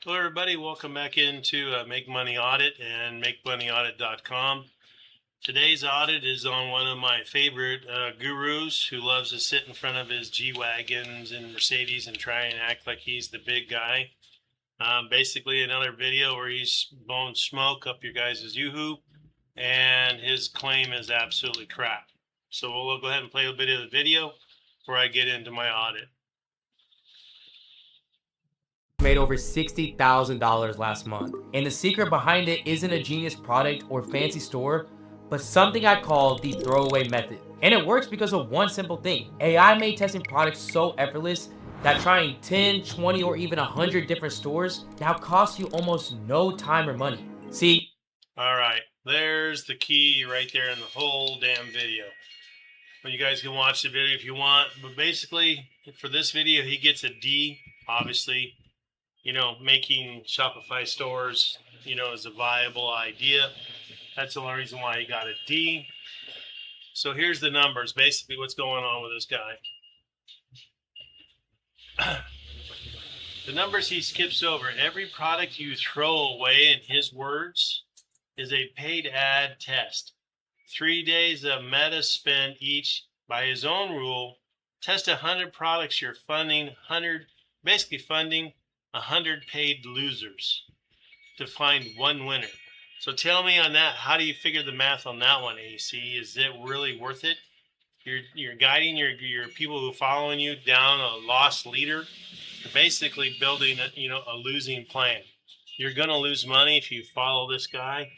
Hello, everybody. Welcome back into Make Money Audit and MakeMoneyAudit.com. Today's audit is on one of my favorite gurus who loves to sit in front of his G-Wagons and Mercedes and try and act like he's the big guy. Basically, another video where he's blowing smoke up your guys' yoo-hoo, and his claim is absolutely crap. So we'll go ahead and play a bit of the video before I get into my audit. Made over $60,000 last month. And the secret behind it isn't a genius product or fancy store, but something I call the throwaway method. And it works because of one simple thing. AI made testing products so effortless that trying 10, 20, or even 100 different stores now costs you almost no time or money. See? All right, there's the key right there in the whole damn video. Well, you guys can watch the video if you want, but basically for this video, he gets a D, obviously. Making Shopify stores, is a viable idea. That's the only reason why he got a D. So here's the numbers, basically what's going on with this guy. The numbers he skips over. Every product you throw away, in his words, is a paid ad test. 3 days of meta spend each. By his own rule, test 100 products you're funding, funding 100 paid losers to find one winner. So tell me on that, how do you figure the math on that one, AC? Is it really worth it? You're guiding your people who are following you down a lost leader, basically building a losing plan. You're gonna lose money if you follow this guy,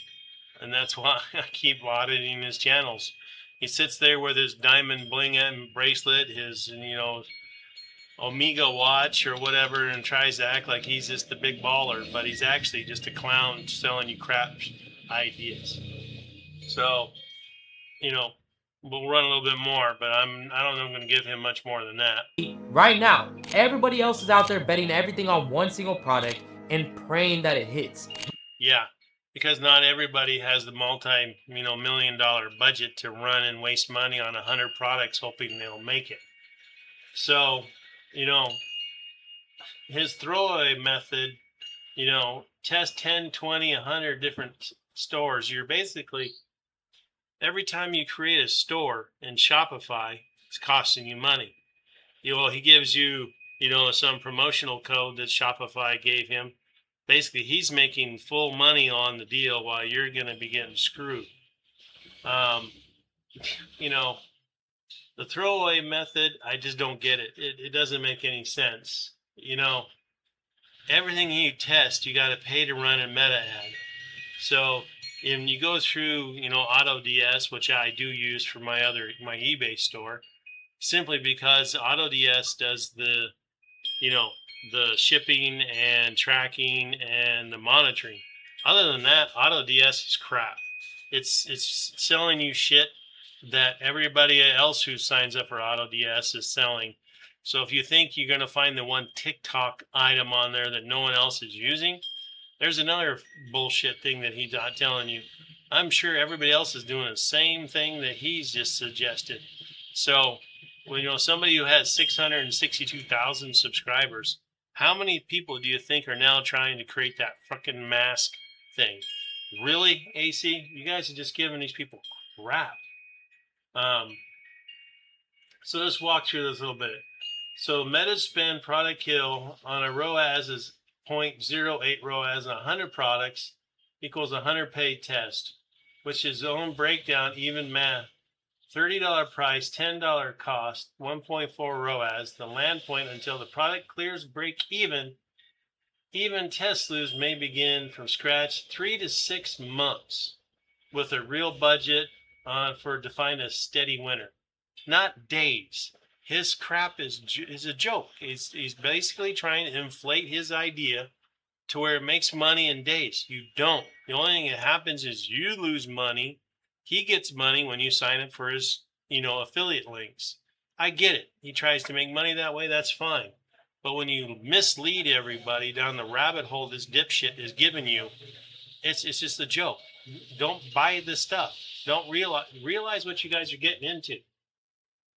and that's why I keep auditing his channels. He sits there with his diamond bling bracelet, his Omega watch or whatever, and tries to act like he's just the big baller, but he's actually just a clown selling you crap ideas. So, we'll run a little bit more, but I don't know if I'm going to give him much more than that. Right now, everybody else is out there betting everything on one single product and praying that it hits. Yeah, because not everybody has the multi-million-dollar budget to run and waste money on 100 products hoping they'll make it. So, his throwaway method, test 10, 20, 100 different stores. You're basically, every time you create a store in Shopify, it's costing you money. He gives you, some promotional code that Shopify gave him. Basically, he's making full money on the deal while you're going to be getting screwed. The throwaway method, I just don't get it. It doesn't make any sense. Everything you test, you got to pay to run a meta ad. So when you go through, AutoDS, which I do use for my eBay store, simply because AutoDS does the shipping and tracking and the monitoring. Other than that, AutoDS is crap. It's selling you shit that everybody else who signs up for AutoDS is selling. So if you think you're going to find the one TikTok item on there that no one else is using, there's another bullshit thing that he's not telling you. I'm sure everybody else is doing the same thing that he's just suggested. So when somebody who has 662,000 subscribers, how many people do you think are now trying to create that fucking mask thing? Really, AC? You guys are just giving these people crap. So let's walk through this a little bit. So meta spend product kill on a ROAS is 0.08 ROAS on 100 products equals 100 paid test, which is own breakdown, even math. $30 price, $10 cost, 1.4 ROAS, the land point until the product clears break even. Even test lose may begin from scratch 3 to 6 months with a real budget to find a steady winner, not days. His crap is a joke. He's basically trying to inflate his idea to where it makes money in days. You don't. The only thing that happens is you lose money. He gets money when you sign up for his, affiliate links. I get it. He tries to make money that way. That's fine. But when you mislead everybody down the rabbit hole this dipshit is giving you, it's just a joke. Don't buy this stuff. Don't realize what you guys are getting into.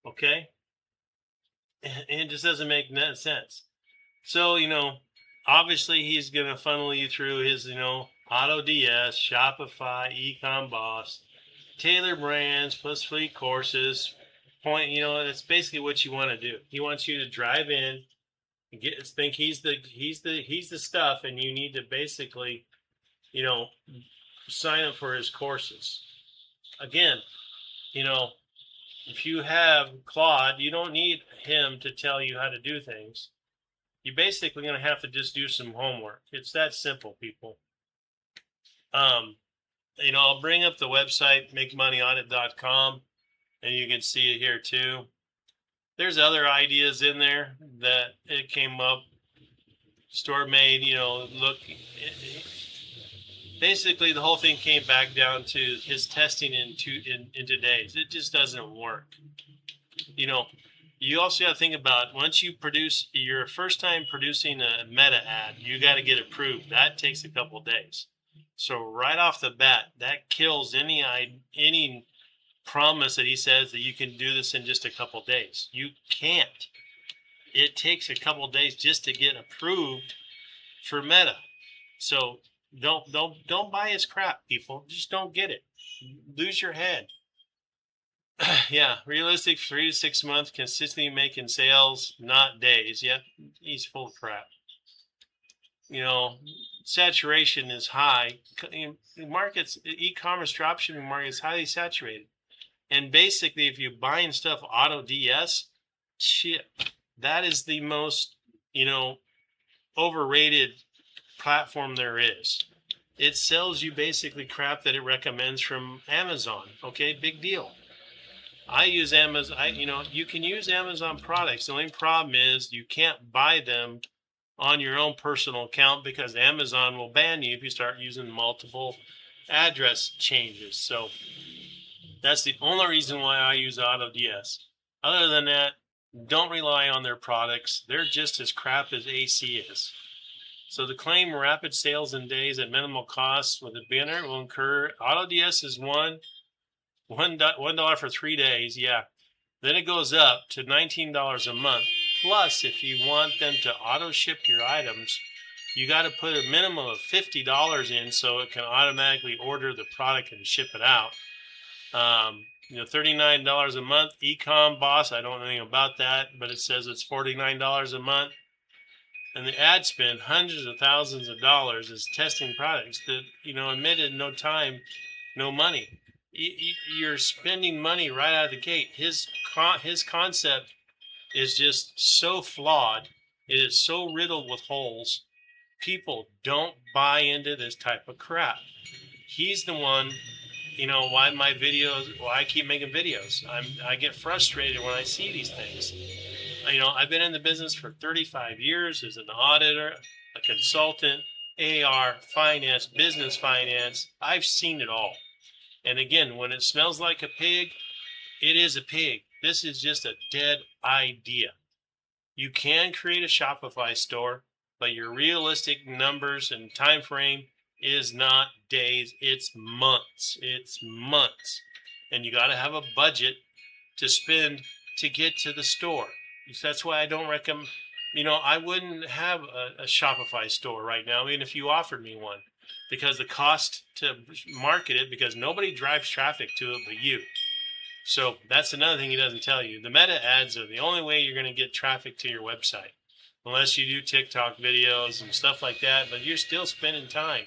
Okay? And it just doesn't make sense. So, obviously he's going to funnel you through his, AutoDS, Shopify, Ecom Boss, Tailor Brands, plus free courses. That's basically what you want to do. He wants you to drive in, think he's the stuff, and you need to basically, you know, sign up for his courses. Again, you know, if you have Claude, you don't need him to tell you how to do things. You're basically going to have to just do some homework. It's that simple, people. I'll bring up the website, makemoneyaudit.com, and you can see it here too. There's other ideas in there that it came up. Store made, basically the whole thing came back down to his testing in 2 days. It just doesn't work. You also got to think about, once you produce your first time producing a meta ad, you got to get approved. That takes a couple of days. So right off the bat, that kills any promise that he says that you can do this in just a couple of days. You can't. It takes a couple of days just to get approved for Meta. So don't buy his crap, people. Just don't get it. Lose your head. Yeah, realistic 3 to 6 months, consistently making sales, not days. Yep, he's full of crap. Saturation is high. Markets, e-commerce dropshipping market is highly saturated. And basically, if you're buying stuff AutoDS, shit, that is the most, overrated platform there is. It sells you basically crap that it recommends from Amazon. Okay, big deal. I use Amazon. You can use Amazon products. The only problem is you can't buy them on your own personal account because Amazon will ban you if you start using multiple address changes. So that's the only reason why I use AutoDS. Other than that, don't rely on their products. They're just as crap as AC is. So to claim rapid sales in days at minimal costs with a beginner will incur, AutoDS is $1 for 3 days. Yeah. Then it goes up to $19 a month. Plus, if you want them to auto ship your items, you got to put a minimum of $50 in so it can automatically order the product and ship it out. $39 a month. Ecom Boss, I don't know anything about that, but it says it's $49 a month. And the ad spend, hundreds of thousands of dollars, is testing products that, admitted no time, no money. You're spending money right out of the gate. His concept is just so flawed. It is so riddled with holes. People don't buy into this type of crap. He's the one, why I keep making videos. I get frustrated when I see these things. I've been in the business for 35 years as an auditor, a consultant, AR, finance, business finance. I've seen it all. And again, when it smells like a pig, it is a pig. This is just a dead idea. You can create a Shopify store, but your realistic numbers and time frame is not days, it's months. It's months. And you got to have a budget to spend to get to the store. That's why I don't recommend, I wouldn't have a Shopify store right now, even if you offered me one, because the cost to market it, because nobody drives traffic to it but you. So that's another thing he doesn't tell you. The meta ads are the only way you're going to get traffic to your website, unless you do TikTok videos and stuff like that, but you're still spending time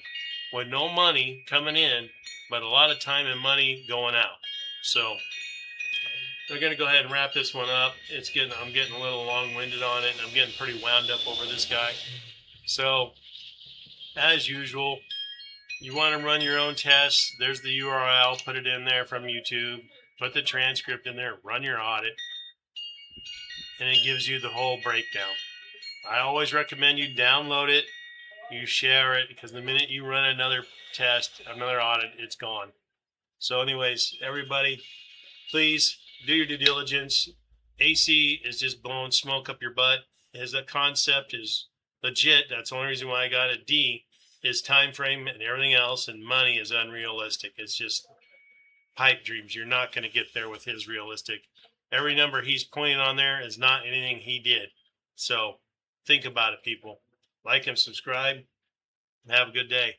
with no money coming in, but a lot of time and money going out. So we're going to go ahead and wrap this one up. I'm getting a little long-winded on it, and I'm getting pretty wound up over this guy. So, as usual, you want to run your own tests. There's the URL. Put it in there from YouTube. Put the transcript in there. Run your audit. And it gives you the whole breakdown. I always recommend you download it. You share it, because the minute you run another test, another audit, it's gone. So anyways, everybody, please do your due diligence. AC is just blowing smoke up your butt. His concept is legit. That's the only reason why I got a D. His time frame and everything else and money is unrealistic. It's just pipe dreams. You're not going to get there with his realistic. Every number he's pointing on there is not anything he did. So think about it, people. Like and subscribe. Have a good day.